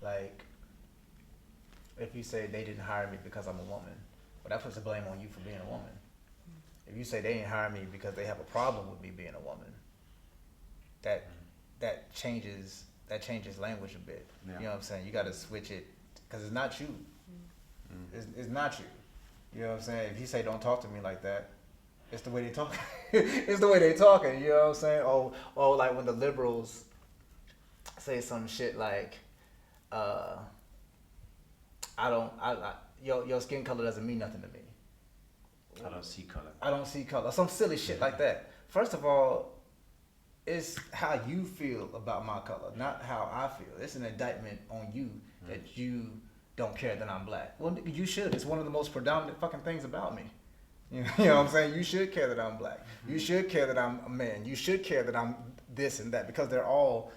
Like, if you say they didn't hire me because I'm a woman, well, that puts the blame on you for being a woman. If you say they didn't hire me because they have a problem with me being a woman, that changes language a bit. Yeah. You know what I'm saying? You got to switch it because it's not you. It's not you. You know what I'm saying? If you say don't talk to me like that, it's the way they talk. It's the way they talking. You know what I'm saying? Oh, like when the liberals say some shit like, your skin color doesn't mean nothing to me. I don't see color. I don't see color. Some silly shit like that. First of all, it's how you feel about my color, not how I feel. It's an indictment on you that you don't care that I'm black. Well, you should. It's one of the most predominant fucking things about me. You know what I'm saying? You should care that I'm black. You should care that I'm a man. You should care that I'm this and that because they're all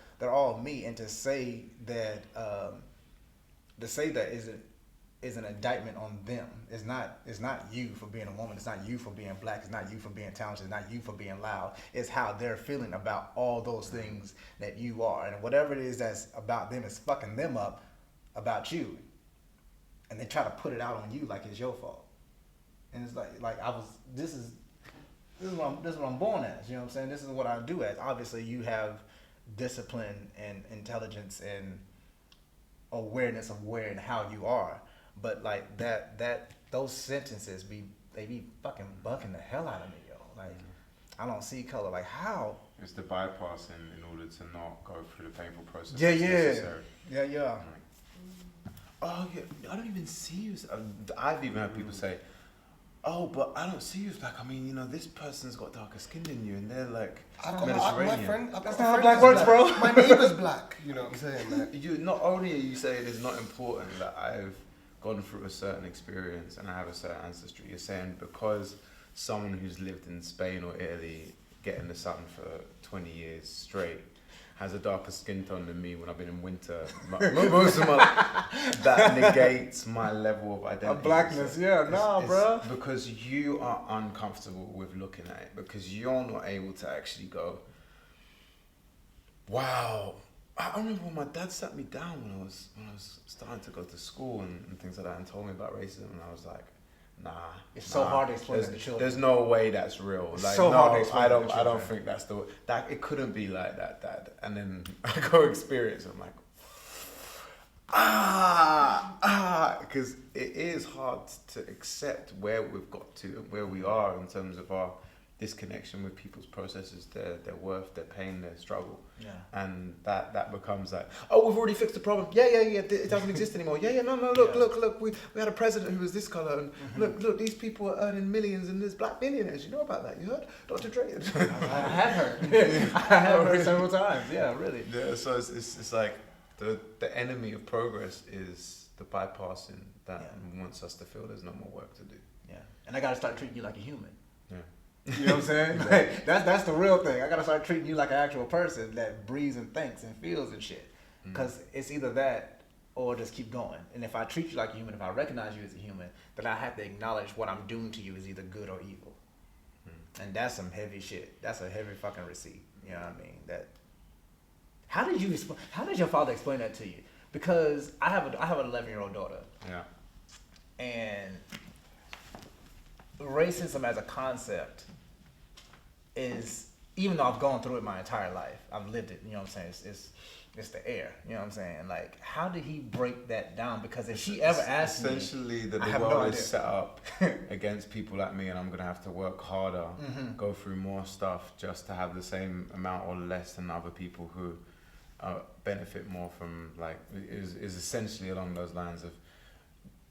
me. And to say that is an indictment on them. It's not you for being a woman. It's not you for being black. It's not you for being talented. It's not you for being loud. It's how they're feeling about all those things that you are. And whatever it is that's about them is fucking them up about you. And they try to put it out on you like it's your fault. And it's like this is what I'm born as. You know what I'm saying? This is what I do as. Obviously you have discipline and intelligence and awareness of where and how you are. But like that those sentences be fucking bucking the hell out of me, yo. Like I don't see color. Like how? It's the bypassing in order to not go through the painful process. Yeah. Like, oh yeah, I don't even see you. I've even had people say, "Oh, but I don't see you as black. I mean, this person's got darker skin than you, and they're like Mediterranean." That's not how black works, bro. My neighbor's black. You know what I'm saying? Like, You not only are you saying it's not important that I've gone through a certain experience and I have a certain ancestry. You're saying because someone who's lived in Spain or Italy, getting the sun for 20 years straight, has a darker skin tone than me when I've been in winter most of my life, that negates my level of identity. Of blackness, bro. Because you are uncomfortable with looking at it, because you're not able to actually go, wow. I remember when my dad sat me down when I was starting to go to school and things like that and told me about racism, and I was like, nah. It's so hard to explain to the children. There's no way that's real. Like, so hard to explain I don't think that's the way. That it couldn't be like that, Dad. And then I go experience it, I'm like, because it is hard to accept where we've got to and where we are in terms of our disconnection with people's processes, their worth, their pain, their struggle. Yeah. And that becomes like, oh, we've already fixed the problem. Yeah, it doesn't exist anymore. No, look, we had a president who was this color, and look, these people are earning millions, and there's black billionaires. You know about that? You heard? Dr. Dre. I have heard. I have heard several times. Yeah, really. Yeah, so it's like the enemy of progress is the bypassing that wants us to feel there's no more work to do. Yeah, and I gotta start treating you like a human. Yeah. You know what I'm saying? Like, that's the real thing. I gotta start treating you like an actual person that breathes and thinks and feels and shit. Because it's either that or just keep going. And if I treat you like a human, if I recognize you as a human, then I have to acknowledge what I'm doing to you is either good or evil. And that's some heavy shit. That's a heavy fucking receipt. You know what I mean? How did your father explain that to you? Because I have an 11-year-old daughter. Yeah. And racism as a concept is, even though I've gone through it my entire life, I've lived it, you know what I'm saying, it's the air, you know what I'm saying, like, how did he break that down? Because if she ever asked me, essentially that the world is set up against people like me, and I'm gonna have to work harder, go through more stuff just to have the same amount or less than other people who benefit more from, like, is essentially along those lines of,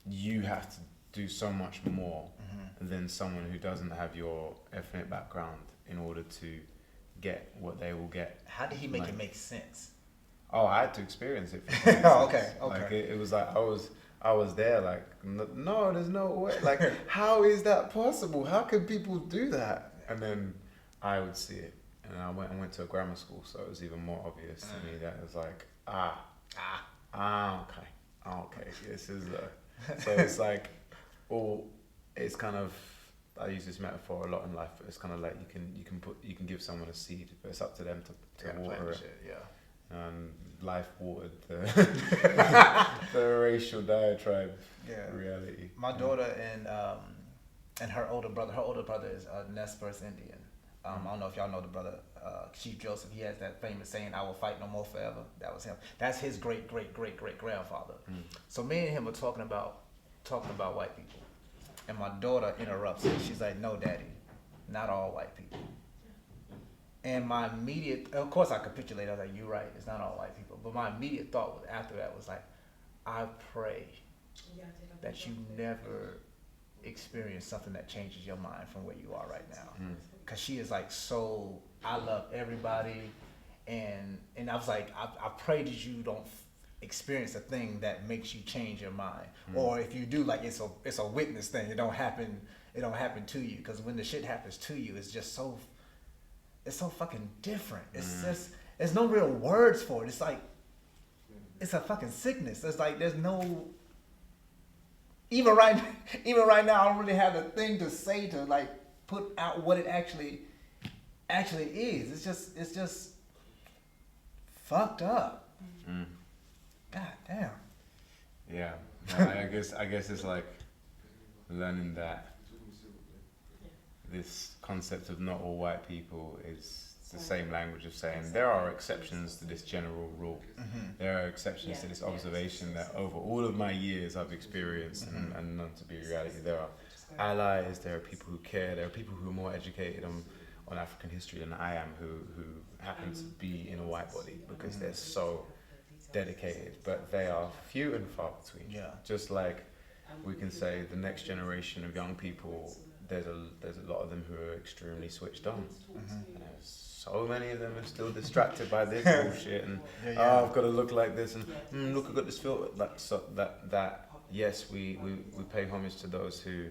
you have to do so much more than someone who doesn't have your ethnic background in order to get what they will get. How did he make it make sense? Oh, I had to experience it. Okay. Like it was like I was there. Like, no, there's no way. Like, how is that possible? How can people do that? And then I would see it, and I went to a grammar school, so it was even more obvious to me that it was like, okay, this is so it's like, it's kind of, I use this metaphor a lot in life, but it's kind of like you can give someone a seed, but it's up to them to water it. Yeah. and life watered the, the racial diatribe reality. My daughter and her older brother. Her older brother is a Nez Perce Indian. I don't know if y'all know the brother, Chief Joseph. He has that famous saying, "I will fight no more forever." That was him. That's his great grandfather. So me and him were talking about white people, and my daughter interrupts it. She's like, "No, Daddy, not all white people." And my immediate, of course, I capitulated. I was like, "You're right. It's not all white people." But my immediate thought was after that was like, "I pray that you never experience something that changes your mind from where you are right now." Because she is like, so I love everybody, and I was like, I pray that you don't experience a thing that makes you change your mind, or if you do, like it's a witness thing. It don't happen to you, because when the shit happens to you, it's just so fucking different. It's just, there's no real words for it. It's like, it's a fucking sickness. It's like there's no. Even right now, I don't really have a thing to say to like put out what it actually is. It's just fucked up. God damn. Yeah, I guess it's like learning that this concept of not all white people is the same language of saying there are exceptions to this general rule. There are exceptions to this observation that over all of my years I've experienced and known to be reality. There are allies, there are people who care, there are people who are more educated on African history than I am who happen to be in a white body because they're so dedicated, but they are few and far between. Yeah. Just like we can say the next generation of young people, there's a lot of them who are extremely switched on. And there's so many of them are still distracted by this bullshit and oh, I've got to look like this and look, I've got this filter. That yes, we pay homage to those who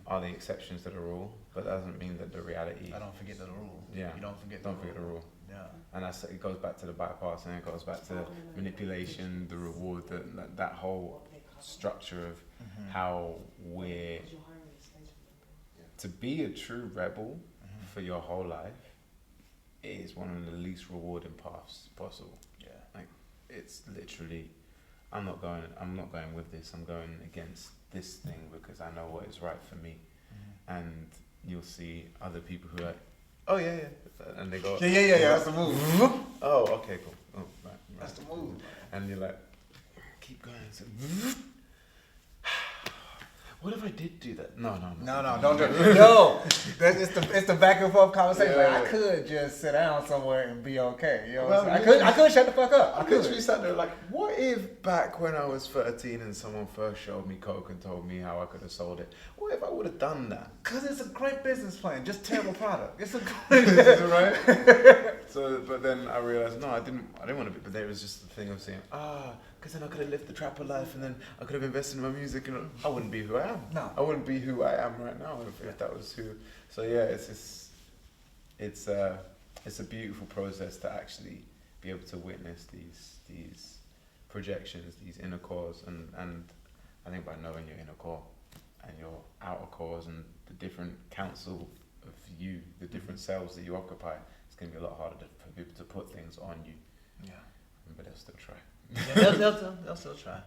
are the exceptions to the rule, but that doesn't mean that the reality. I don't forget the rule. Yeah, You don't forget the rule. Yeah. And it goes back to the bypassing. It goes back to manipulation, the reward, that whole structure of how we're to be a true rebel for your whole life is one of the least rewarding paths possible. Yeah. Like, it's literally, I'm not going with this. I'm going against this thing because I know what is right for me. And you'll see other people who are like, oh yeah, and they go, yeah. That's the move. Oh, okay, cool. Oh, right. That's the move. And you're like, keep going. So, what if I did do that? No, don't do it. No, it's the back and forth conversation. Yeah. Like, I could just sit down somewhere and be okay. You know what Well, I'm saying? I could shut the fuck up. I literally sat there like, what if back when I was 13 and someone first showed me coke and told me how I could have sold it? What if I would have done that? Because it's a great business plan, just terrible product. It's a Is it right? So, but then I realized, no, I didn't want to be, but there was just the thing of saying, because then I could have lived the trapper life and then I could have invested in my music and I wouldn't be who I am. No. I wouldn't be who I am right now if that was who. So yeah, it's a beautiful process to actually be able to witness these projections, these inner cores, and I think by knowing your inner core and your outer cores and the different council of you, the different selves that you occupy, it's going to be a lot harder for people to put things on you. Yeah. But they'll still try. Yeah, they'll still try.